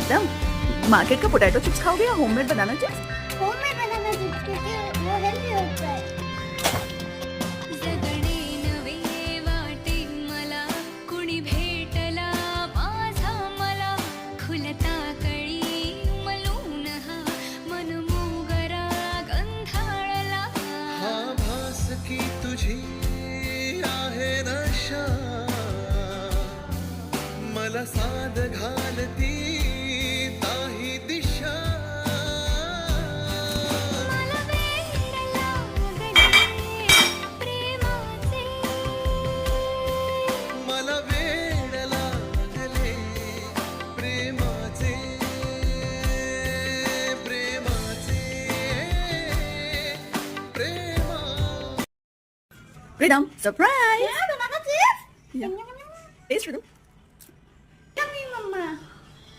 एकदम। मार्केट का potato chips खाओगे या homemade banana chips? Homemade banana chips क्योंकि वो हेल्दी होता है। जगणे नवे वाटे मला कुणी भेटला माझा मला खुलता कळी उमलून हा मन मोगरा गंधाळला हा भास की तुझी आहे नशा मला साद घालती ताही दिशा मला वेड लागले प्रेमाचे मला वेड लागले प्रेमाचे प्रेमाचे प्रेमा Freedom, surprise! Banana chips. Yeah. Taste Freedom.